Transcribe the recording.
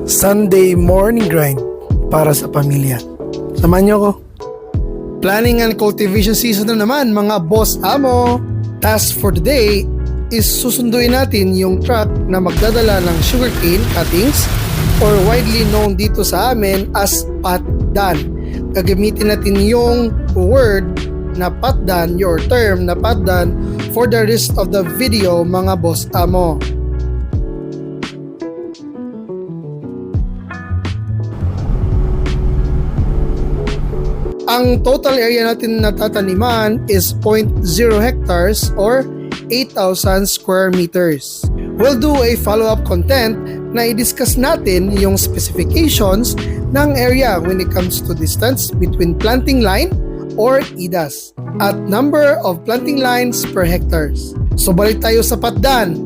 Sunday morning grind para sa pamilya. Samahan niyo ako. Planning and cultivation season na naman mga boss amo. Task for today is susunduin natin yung truck na magdadala ng sugarcane cuttings or widely known dito sa amin as patdan. Gagamitin natin yung word na patdan, your term na patdan for the rest of the video mga boss amo. Ang total area natin na tataniman is 0.0 hectares or 8,000 square meters. We'll do a follow-up content na i-discuss natin yung specifications ng area when it comes to distance between planting line or IDAS at number of planting lines per hectares. So balik tayo sa patdan.